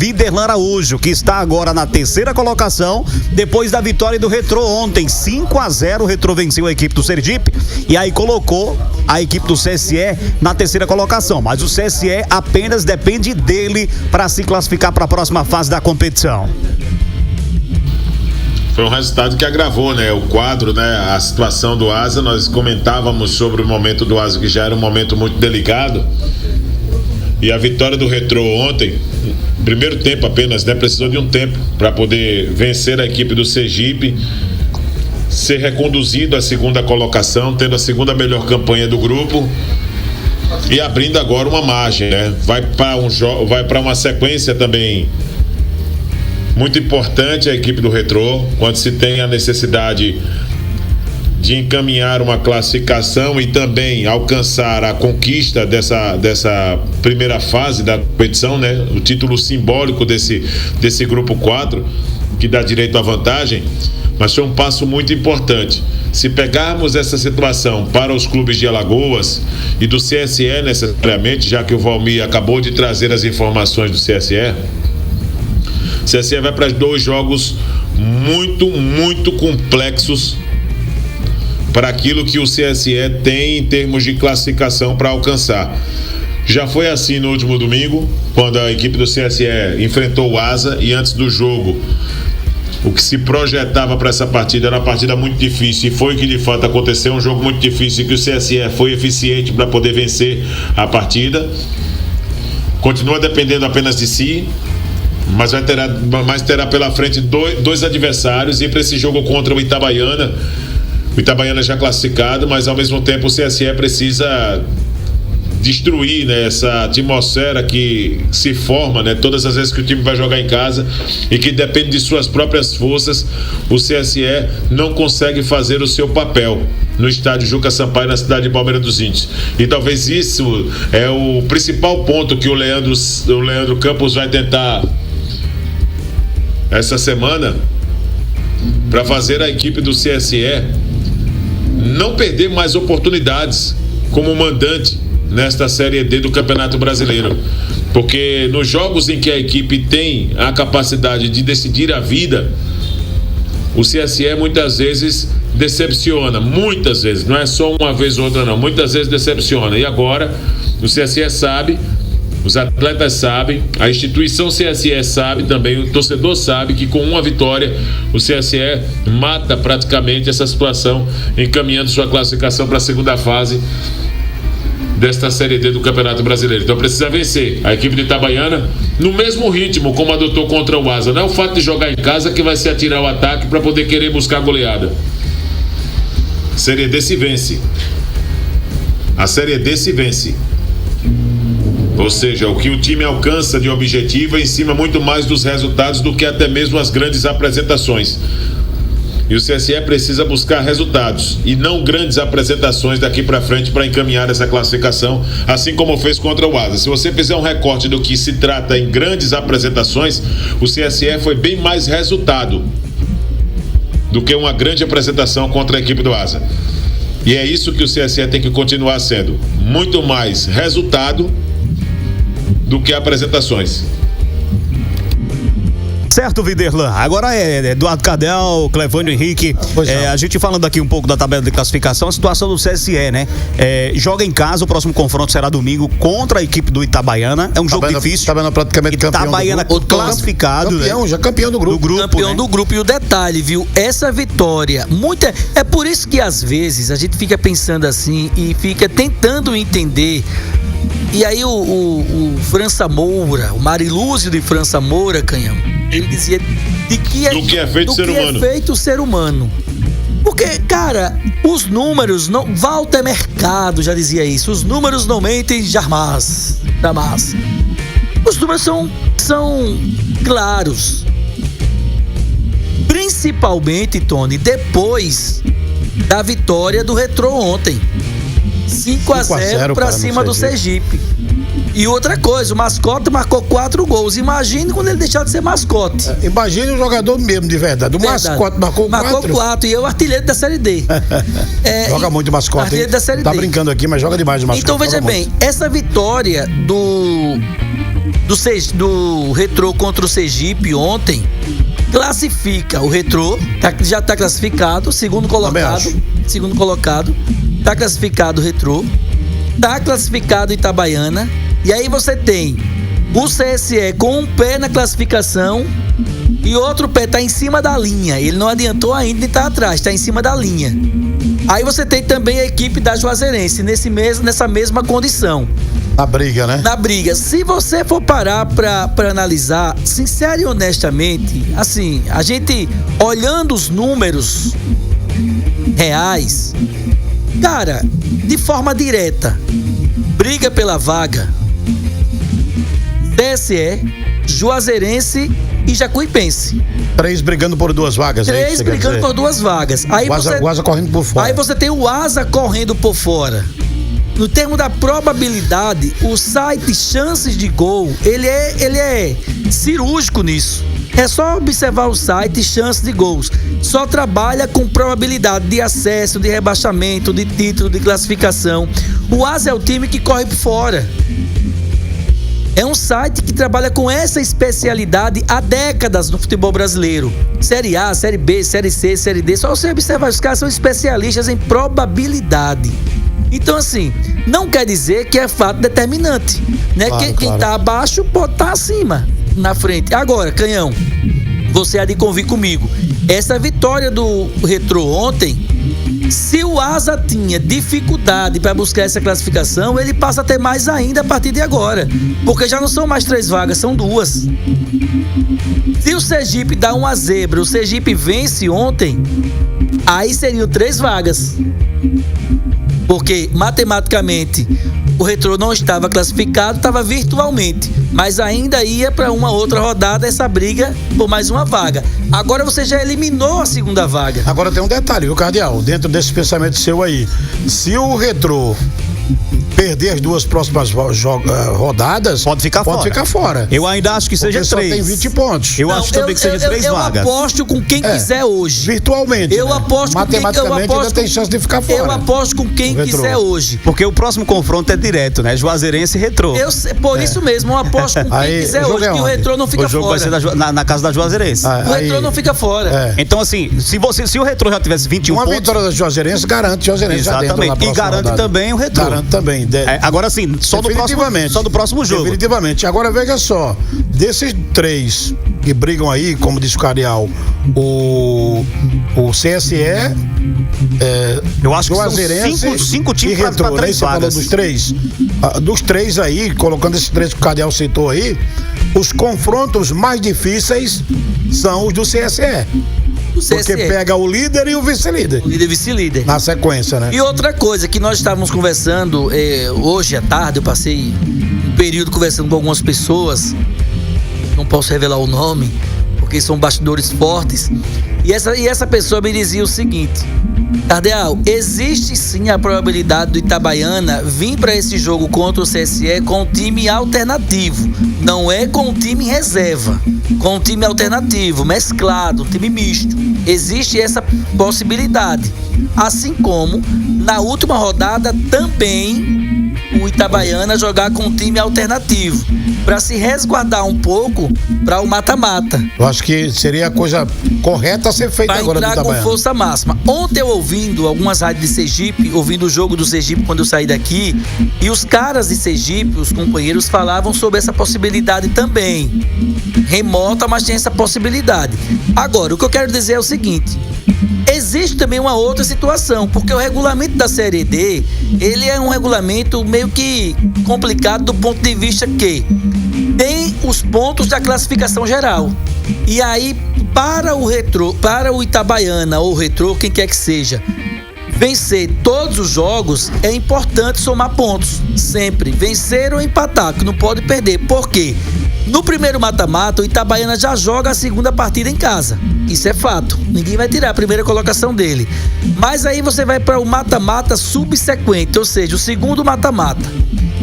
Viderlan Araújo, que está agora na terceira colocação, depois da vitória do Retrô ontem, 5-0, o Retrô venceu a equipe do Sergipe, e aí colocou a equipe do CSE na terceira colocação, mas o CSE apenas depende dele para se classificar para a próxima fase da competição. Foi um resultado que agravou, né, o quadro, né, a situação do Asa. Nós comentávamos sobre o momento do Asa, que já era um momento muito delicado. E a vitória do Retrô ontem, primeiro tempo apenas, né, precisou de um tempo para poder vencer a equipe do Sergipe, ser reconduzido à segunda colocação, tendo a segunda melhor campanha do grupo e abrindo agora uma margem, né? Vai para uma sequência também muito importante a equipe do Retrô, quando se tem a necessidade de encaminhar uma classificação e também alcançar a conquista dessa primeira fase da competição, né? O título simbólico desse grupo 4, que dá direito à vantagem, mas foi um passo muito importante. Se pegarmos essa situação para os clubes de Alagoas e do CSE necessariamente, já que o Valmir acabou de trazer as informações do CSE, o CSE vai para 2 jogos muito complexos para aquilo que o CSE tem em termos de classificação para alcançar. Já foi assim no último domingo, quando a equipe do CSE enfrentou o Asa, e antes do jogo o que se projetava para essa partida era uma partida muito difícil, e foi o que de fato aconteceu, um jogo muito difícil, que o CSE foi eficiente para poder vencer a partida. Continua dependendo apenas de si, mas terá pela frente dois adversários, e para esse jogo contra o Itabaiana já classificado, mas ao mesmo tempo o CSE precisa destruir, né, essa atmosfera que se forma, né, todas as vezes que o time vai jogar em casa e que depende de suas próprias forças. O CSE não consegue fazer o seu papel no estádio Juca Sampaio, na cidade de Palmeira dos Índios, e talvez isso é o principal ponto que o Leandro Campos vai tentar essa semana para fazer a equipe do CSE não perder mais oportunidades como mandante nesta Série D do Campeonato Brasileiro, porque nos jogos em que a equipe tem a capacidade de decidir a vida, o CSE muitas vezes decepciona, muitas vezes, não é só uma vez ou outra não, muitas vezes decepciona. E agora o CSE sabe, os atletas sabem, a instituição CSE sabe também, o torcedor sabe que com uma vitória o CSE mata praticamente essa situação, encaminhando sua classificação para a segunda fase desta Série D do Campeonato Brasileiro. Então precisa vencer a equipe de Itabaiana no mesmo ritmo como adotou contra o Asa. Não é o fato de jogar em casa que vai se atirar o ataque para poder querer buscar a goleada. Série D se vence. A Série D se vence. Ou seja, o que o time alcança de objetivo é em cima muito mais dos resultados do que até mesmo as grandes apresentações. E o CSE precisa buscar resultados e não grandes apresentações daqui para frente para encaminhar essa classificação, assim como fez contra o Asa. Se você fizer um recorte do que se trata em grandes apresentações, o CSE foi bem mais resultado do que uma grande apresentação contra a equipe do Asa. E é isso que o CSE tem que continuar sendo, muito mais resultado do que apresentações. Certo, Viderlan. Agora é Eduardo Cardel, Clevânio Henrique. A gente falando aqui um pouco da tabela de classificação, a situação do CSE, né? Joga em casa, o próximo confronto será domingo contra a equipe do Itabaiana. É um jogo difícil. Itabaiana praticamente campeão. Itabaiana classificado, campeão, né? Já campeão do grupo. Campeão, né? do grupo. E o detalhe, viu? Essa vitória, é por isso que às vezes a gente fica pensando assim e fica tentando entender. E aí o França Moura, o Marilúzio de França Moura, Canhão, ele dizia do que é feito o ser humano. Porque, cara, os números não... Walter Mercado já dizia isso. Os números não mentem jamais. Os números são claros. Principalmente, Tony, depois da vitória do Retrô ontem. 5-0 para cima do Sergipe. E outra coisa, o mascote marcou 4 gols. Imagine quando ele deixar de ser mascote. Imagine o jogador mesmo, de verdade. Mascote marcou 4 e eu artilheiro da Série D. Joga muito mascote. Artilheiro da Série D. Tá brincando aqui, mas joga demais o mascote. Então veja bem, essa vitória do do Retrô contra o Sergipe ontem classifica o Retrô, já está classificado, segundo colocado, está classificado o Retrô, está classificado Itabaiana, e aí você tem o CSE com um pé na classificação e outro pé está em cima da linha. Ele não adiantou ainda e está atrás, está em cima da linha. Aí você tem também a equipe da Juazeirense nessa mesma condição. Na briga, né? Na briga. Se você for parar pra analisar, sincero e honestamente, assim, a gente olhando os números reais, cara, de forma direta, briga pela vaga CSE, Juazeirense e Jacuipense. 3 brigando por 2 vagas. 3 brigando por 2 vagas. Aí o Asa correndo por fora. Aí você tem o Asa correndo por fora. No termo da probabilidade, o site Chances de Gol, ele é cirúrgico nisso. É só observar o site Chances de Gols. Só trabalha com probabilidade de acesso, de rebaixamento, de título, de classificação. O Asa é o time que corre por fora. É um site que trabalha com essa especialidade há décadas no futebol brasileiro. Série A, Série B, Série C, Série D. Só você observar, os caras são especialistas em probabilidade. Então, assim, não quer dizer que é fato determinante, né? Claro, Quem tá abaixo pode estar acima, na frente. Agora, Canhão, você há de convir comigo. Essa vitória do Retrô ontem, se o Asa tinha dificuldade para buscar essa classificação, ele passa a ter mais ainda a partir de agora. Porque já não são mais 3 vagas, são 2. Se o Sergipe dá uma zebra, o Sergipe vence ontem, aí seriam 3 vagas. Porque matematicamente o Retrô não estava classificado, estava virtualmente, mas ainda ia para uma outra rodada essa briga por mais uma vaga. Agora você já eliminou a segunda vaga. Agora tem um detalhe, viu, Cardeal? Dentro desse pensamento seu aí, se o Retrô perder as 2 próximas rodadas, pode ficar fora. Eu ainda acho que seja 3. Só tem 20 pontos. Eu acho também que seja 3 vagas. Eu aposto com quem quiser hoje. Virtualmente. Eu aposto com quem ainda tem chance de ficar fora. Eu aposto com quem quiser hoje. Porque o próximo confronto é direto, né? Juazeirense e Retrô. Por isso mesmo, eu aposto com quem quiser hoje, que o Retrô não fica fora. O jogo vai ser na casa da Juazeirense. O Retrô não fica fora. Então, assim, se o Retrô já tivesse 21 pontos... Uma vitória da Juazeirense garante Juazeirense já dentro na próxima e garante rodada. Também o Retrô. Garante também. Agora sim, só do próximo jogo. Definitivamente. Agora veja só, desses 3 que brigam aí, como disse o Cardeal, o CSE, eu acho que são 5 times para 3 vagas. Dos 3 aí, colocando esses 3 que o Cardeal citou aí, os confrontos mais difíceis são os do CSE. Porque pega o líder e o vice-líder. O líder e vice-líder. Na sequência, né? E outra coisa que nós estávamos conversando hoje à tarde, eu passei um período conversando com algumas pessoas, não posso revelar o nome, porque são bastidores fortes, e essa pessoa me dizia o seguinte: Cardeal, existe sim a probabilidade do Itabaiana vir para esse jogo contra o CSE com um time alternativo, não é com um time reserva, com um time alternativo, mesclado, um time misto. Existe essa possibilidade, assim como na última rodada também o Itabaiana jogar com um time alternativo, para se resguardar um pouco para o mata-mata. Eu acho que seria a coisa correta a ser feita agora no Itabaiana. Para entrar com força máxima. Ontem eu ouvindo algumas rádios de Sergipe, ouvindo o jogo do Sergipe quando eu saí daqui, e os caras de Sergipe, os companheiros, falavam sobre essa possibilidade também. Remota, mas tem essa possibilidade. Agora, o que eu quero dizer é o seguinte: existe também uma outra situação, porque o regulamento da Série D, ele é um regulamento meio que complicado do ponto de vista que tem os pontos da classificação geral. E aí, para o Retrô, para o Itabaiana ou o Retrô, quem quer que seja, vencer todos os jogos, é importante somar pontos, sempre. Vencer ou empatar, que não pode perder. Por quê? No primeiro mata-mata, o Itabaiana já joga a segunda partida em casa. Isso é fato. Ninguém vai tirar a primeira colocação dele. Mas aí você vai para o mata-mata subsequente, ou seja, o segundo mata-mata.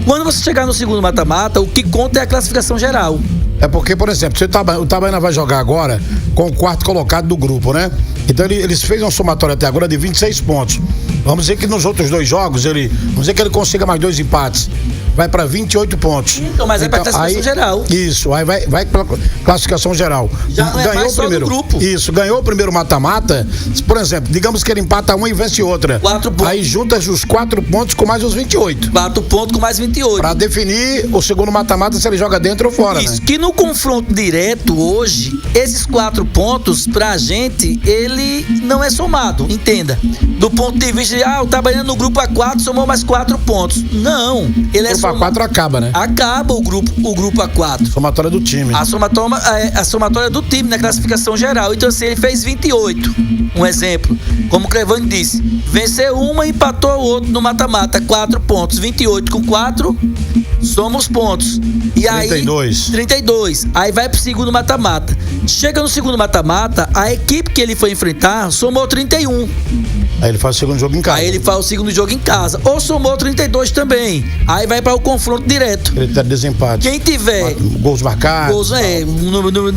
Quando você chegar no segundo mata-mata, o que conta é a classificação geral. É porque, por exemplo, o Itabaiana vai jogar agora com o 4º colocado do grupo, né? Então eles fez uma somatória até agora de 26 pontos. Vamos dizer que nos outros 2 jogos, vamos dizer que ele consiga mais 2 empates. vai para 28 pontos. Então, mas é para classificação geral. Isso, aí vai para classificação geral. Já não é mais só do grupo. Isso, ganhou o primeiro mata-mata. Por exemplo, digamos que ele empata um e vence outra. 4 pontos. Aí junta os 4 pontos com mais os 28. 4 pontos com mais 28. Para definir o segundo mata-mata se ele joga dentro ou fora. Isso, né? que no confronto direto hoje, esses 4 pontos, pra gente, ele não é somado, entenda. Do ponto de vista de, o Itabaiana no grupo A4 somou mais 4 pontos. Não, ele o grupo A4 acaba, né? Acaba o grupo A4. Somatória do time. A somatória do time na classificação geral. Então, assim, ele fez 28. Um exemplo. Como o Clevane disse, venceu uma e empatou o outro no mata-mata. 4 pontos. 28 com 4, soma os pontos. E 32. Aí, 32. Aí vai pro segundo mata-mata. Chega no segundo mata-mata, a equipe que ele foi enfrentar somou 31. Aí ele faz o segundo jogo em casa. Aí ele faz o segundo jogo em casa. Ou somou 32 também. Aí vai para o confronto direto. Ele tá de desempate. Quem tiver gols marcados.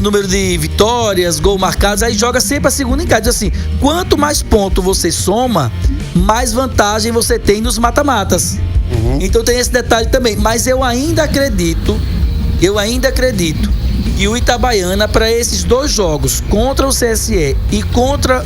Número de vitórias, gols marcados, aí joga sempre a segunda em casa. Diz assim, quanto mais pontos você soma, mais vantagem você tem nos mata-matas. Então tem esse detalhe também. Mas eu ainda acredito que o Itabaiana, para esses 2 jogos, contra o CSE e contra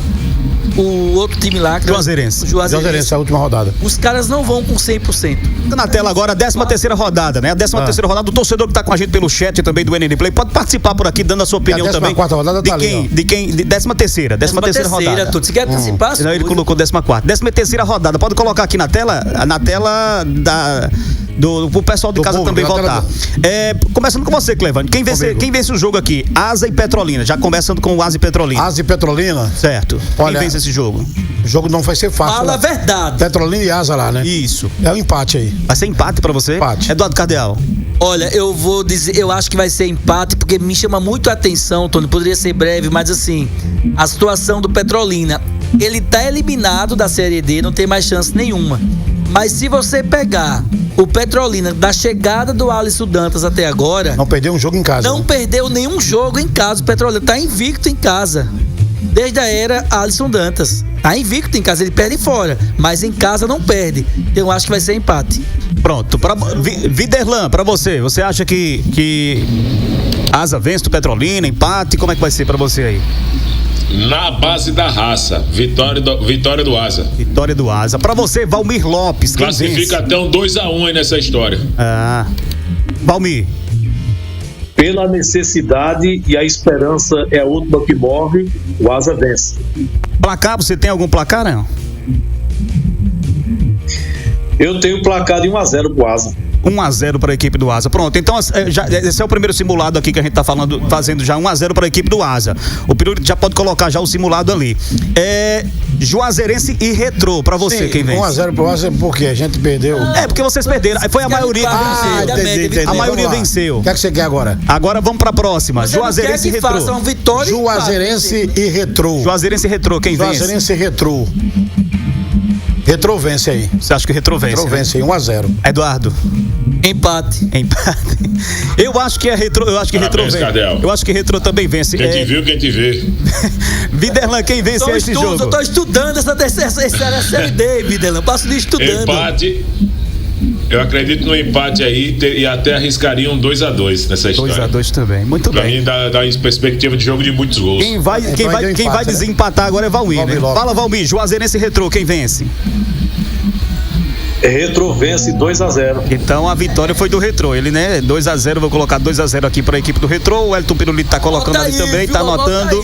o outro time lá, Juazeirense, a última rodada. Os caras não vão com 100%. Na tela agora a 13ª rodada, né? A 13ª rodada, o torcedor que tá com a gente pelo chat também do NN Play pode participar por aqui, dando a sua opinião também. A 14ª rodada tá ali, de quem? 13ª rodada. Você quer participar? Não, ele colocou 14ª. 13ª rodada, pode colocar aqui na tela pro pessoal de casa também votar. Começando com você, Clevane. Quem vence o jogo aqui? Asa e Petrolina. Já começando com o Asa e Petrolina. Asa e Petrolina? Certo. Olha, quem vence esse jogo? O jogo não vai ser fácil. Fala a verdade. Petrolina e Asa lá, né? Isso. É um empate aí. Vai ser empate pra você? Empate. Eduardo Cardeal. Olha, eu vou dizer, eu acho que vai ser empate, porque me chama muito a atenção, Tony, poderia ser breve, mas assim, a situação do Petrolina, ele tá eliminado da Série D, não tem mais chance nenhuma. Mas se você pegar o Petrolina da chegada do Alisson Dantas até agora... Não perdeu um jogo em casa. Não perdeu nenhum jogo em casa. O Petrolina tá invicto em casa. Desde a era Alisson Dantas. Tá invicto em casa, ele perde fora. Mas em casa não perde. Eu acho que vai ser empate. Pronto. Viderlan, pra você. Você acha que Asa vence do Petrolina, empate? Como é que vai ser pra você aí? Na base da raça, vitória do Asa. Vitória do Asa. Pra você, Valmir Lopes, quem classifica vence? até um 2-1 aí nessa história. Valmir. Pela necessidade e a esperança é a última que morre, o Asa vence. Placar, você tem algum placar, não? Eu tenho placar de 1-0 pro Asa. 1-0 para a equipe do Asa. Pronto, então esse é o primeiro simulado aqui que a gente está fazendo já 1-0 para a equipe do Asa. O Pirulito já pode colocar já o simulado ali. Juazeirense e Retrô, para você. Sim, quem vence? 1-0 pro Asa porque a gente perdeu. Porque vocês perderam. Foi a maioria que venceu. Entendi. A maioria venceu. O que é que você quer agora? Agora vamos para a próxima. Juazeirense e Retrô. Juazeirense e Retrô. Juazeirense e Retrô, quem vence? Juazeirense e Retrô. Retrô vence aí. Você acha que o Retrô vence? Retrô vence aí, 1-0. Eduardo. Empate. Eu acho que é Retrô. Eu acho que Retrô vence. Eu acho que Retrô também vence. Quem te viu, quem te vê. Viderlan, quem vence esse jogo? Eu tô estudando essa Série D, Viderlan. Passo de estudando. Empate. Eu acredito no empate aí e até arriscaria um 2-2 nessa história. 2-2 também, muito pra bem. Pra mim dá perspectiva de jogo de muitos gols. Quem vai desempatar agora é Valmir, né? Fala, Valmir, Juazeirense e Retrô, quem vence? Retrô vence 2-0. Então a vitória foi do Retrô. Ele, né? 2-0, vou colocar 2-0 aqui para a equipe do Retrô. O Elton Pirulito tá colocando ali também, tá anotando.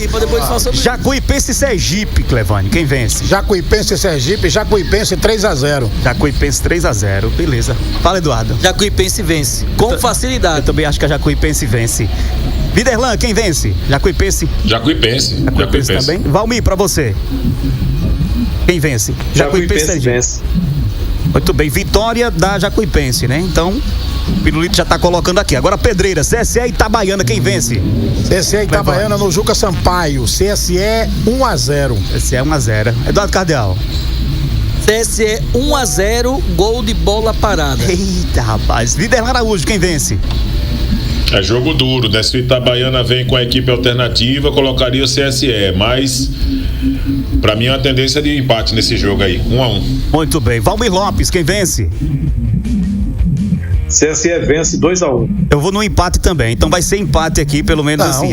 Jacuipense e Sergipe, Clevane, quem vence? Jacuipense e Sergipe, Jacuipense 3-0. Jacuipense 3-0, beleza. Fala, Eduardo. Jacuipense vence, com facilidade. Eu também acho que a Jacuipense vence. Viderlan, quem vence? Jacuipense também. Valmir, para você. Quem vence? Jacuipense vence. Muito bem, vitória da Jacuipense, né? Então, o Pirulito já tá colocando aqui. Agora, Pedreira, CSE e Itabaiana, quem vence? CSE e Itabaiana no Juca Sampaio. CSE 1-0. CSE 1-0. Eduardo Cardeal. CSE 1-0, gol de bola parada. Eita, rapaz. Viderlan Araújo, quem vence? É jogo duro, né? Se o Itabaiana vem com a equipe alternativa, colocaria o CSE, mas pra mim é uma tendência de empate nesse jogo aí, 1-1. Muito bem. Valmir Lopes, quem vence? CSE vence 2-1. Eu vou no empate também, então vai ser empate aqui, pelo menos Não. assim,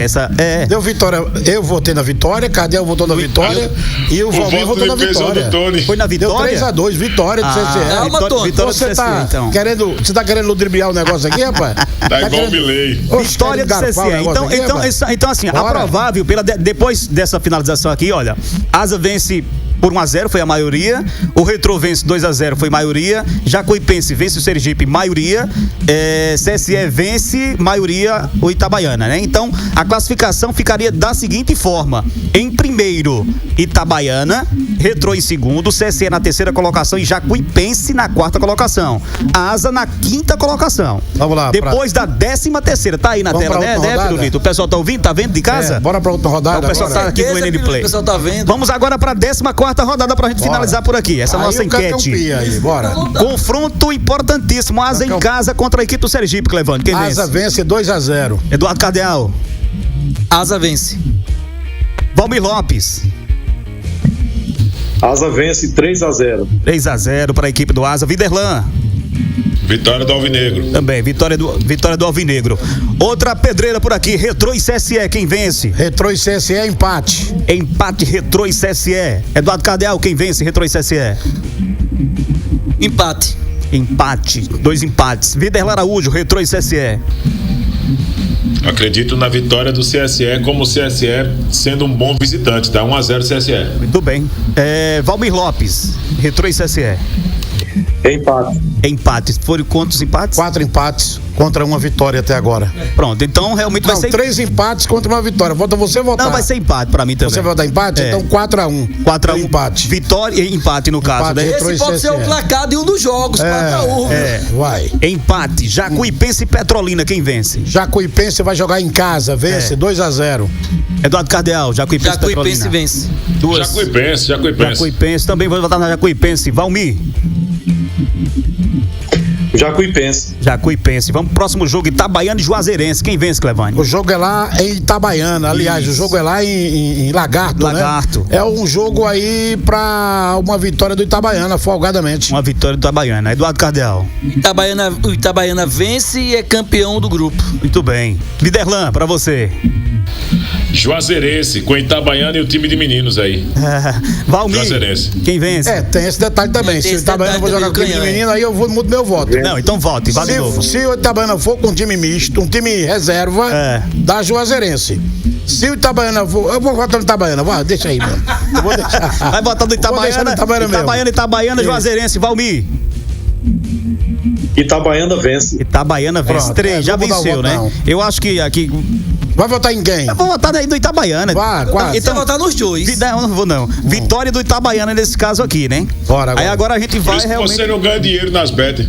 Deu vitória, eu votei na vitória, Cadel votou na vitória e o Valmir votou na vitória. Foi na Deu vitória? 3-2, vitória do CSE. calma, Tony. Vitória do Você CSE, tá então. querendo ludibriar o negócio aqui, rapaz? Tá igual o Milei. Vitória do CSE. Então, assim, Bora. a provável, depois dessa finalização aqui, olha, Asa vence por 1-0, foi a maioria. O Retrô vence 2-0, foi maioria. Jacuipense vence o Sergipe, maioria. CSE vence, maioria, o Itabaiana, né? Então, a classificação ficaria da seguinte forma: em primeiro, Itabaiana, Retrô em segundo, CSE na terceira colocação e Jacuipense na quarta colocação. A Asa na quinta colocação. Vamos lá. Depois da 13ª, tá aí na Vamos tela, pra né, outra rodada? Pirulito? O pessoal tá ouvindo? Tá vendo de casa? Bora pra outra rodada. O pessoal agora. tá aqui no Certeza, NN Play. o pessoal tá vendo. Vamos agora pra 14ª rodada pra gente finalizar por aqui. Essa é a nossa Aí o Cacau enquete. Pia aí, bora. Confronto importantíssimo. Asa em casa contra a equipe do Sergipe, Clevante. Quem Asa vence? vence 2-0. Eduardo Cardeal. Asa vence. Valmir Lopes. Asa vence 3-0. 3-0 para a equipe do Asa. Viderlan. Vitória do Alvinegro. Também, vitória do Alvinegro. Outra pedreira por aqui, Retrô e CSE, quem vence? Retrô e CSE, empate. Empate, Retrô e CSE. Eduardo Cardeal, quem vence? Retrô e CSE. Empate. Empate, 2 empates. Viderlan Araújo, Retrô e CSE. Acredito na vitória do CSE, como o CSE sendo um bom visitante, tá? 1-0 CSE. Muito bem. Valmir Lopes, Retrô e CSE. Empate. Empates. Foram quantos empates? 4 empates contra uma vitória até agora. Pronto, então realmente Não, vai ser... 3 empates contra uma vitória. Vota você votar. Não, vai ser empate pra mim também. Você vai dar empate? Então 4-1. 4-1. Empate. Vitória e empate no caso, Empate. né? Retrô e Esse pode ser o CSE. placar de um dos jogos, 4-1. Vai. Empate. Jacuipense e Petrolina, quem vence? Jacuipense vai jogar em casa, vence 2-0. Eduardo Cardeal, Jacuipense e Jacuipense Petrolina. vence. Jacuipense. Jacuipense, também vou votar na Jacuipense. Valmir. Jacuipense. Vamos pro próximo jogo, Itabaiana e Juazeirense. Quem vence, Clevane? O jogo é lá em Itabaiana. Aliás, o jogo é lá em Lagarto, Lagarto. né? É um jogo aí pra uma vitória do Itabaiana, folgadamente. Uma vitória do Itabaiana. Eduardo Cardeal. O Itabaiana vence e é campeão do grupo. Muito bem. Viderlan, pra você. Juazeirense, com Itabaiana e o time de meninos aí. Valmir. Juazeirense. Quem vence? Tem esse detalhe também. Tem Se o esse Itabaiana for detalhe jogar com o time de também, menino, aí eu mudo meu voto. Não, então vote. Vale de novo. Se o Itabaiana for com um time misto, um time reserva, da Juazeirense. Se o Itabaiana for. Eu vou votar no Itabaiana, deixa aí mesmo. Eu vou deixar. Vai votar no Itabaiana. Itabaiana, Juazeirense. Valmir. Itabaiana vence. Itabaiana vence. Pronto, 3, já vou mudar o venceu, voto, né? não. Eu acho que aqui. Vai votar em quem? Eu vou votar aí do Itabaiana. Vai, quase. Então, Você votar nos dois. Não, não vou não. Vitória do Itabaiana nesse caso aqui, né? Bora agora. Aí agora a gente Por vai isso que realmente. você não ganha dinheiro nas betas.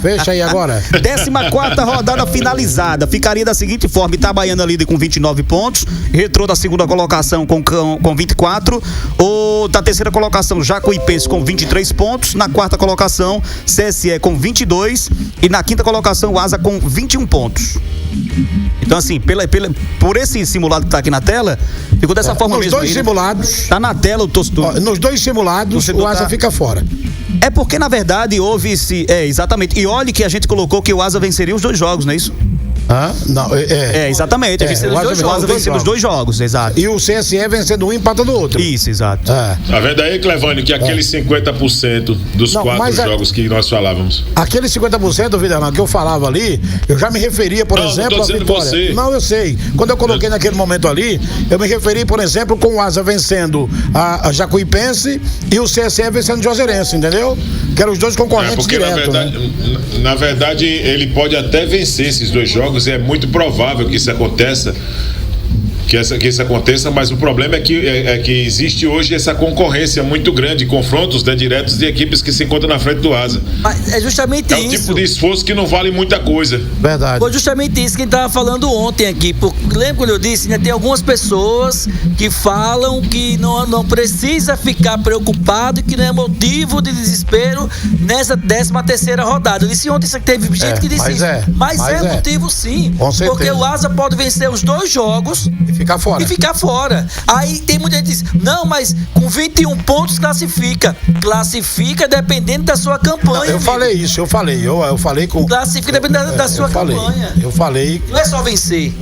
Fecha aí agora. 14ª rodada finalizada. Ficaria da seguinte forma: Itabaiana líder com 29 pontos, Retrô da segunda colocação com 24, o da terceira colocação Jacuipense com 23 pontos, na quarta colocação CSE com 22 e na quinta colocação o Asa com 21 pontos. Então assim, por esse simulado que tá aqui na tela, ficou dessa forma Nos mesmo dois aí, né? simulados. Tá na tela o torcedor. Nos dois simulados, o Asa fica fora. É porque, na verdade, houve esse... exatamente. E olhe que a gente colocou que o Asa venceria os 2 jogos, não é isso? Não, exatamente. o Asa venceu os 2 jogos, exato. E o CSE vencendo um, empatando o outro. Isso, exato. Tá vendo aí, Clevane, que aqueles 50% dos 4 jogos que nós falávamos. Aquele 50%, Vidarlan, que eu falava ali, eu já me referia, por exemplo, não tô à dizendo vitória. você. Não, eu sei. Quando eu coloquei naquele momento ali, eu me referi, por exemplo, com o Asa vencendo a Jacuipense e o CSE vencendo o Juazeirense, entendeu? Que eram os dois concorrentes Porque diretos, na verdade, ele pode até vencer esses 2 jogos, e é muito provável que isso aconteça. Que isso aconteça, mas o problema é que existe hoje essa concorrência muito grande, confrontos, né, diretos de equipes que se encontram na frente do Asa. Mas é justamente É um isso. tipo de esforço que não vale muita coisa. Verdade. Foi justamente isso que a gente estava falando ontem aqui. Lembra quando eu disse? Ainda tem algumas pessoas que falam que não precisa ficar preocupado e que não é motivo de desespero nessa 13ª rodada. Eu disse ontem que teve gente que disse mas isso. é Mas é motivo sim. Com certeza. Porque o Asa pode vencer os 2 jogos Ficar fora. E ficar fora. Aí tem muita gente que diz, não, mas com 21 pontos classifica. Classifica dependendo da sua campanha. Eu falei isso, eu falei com... Classifica dependendo da sua campanha. Eu falei... Não é só vencer.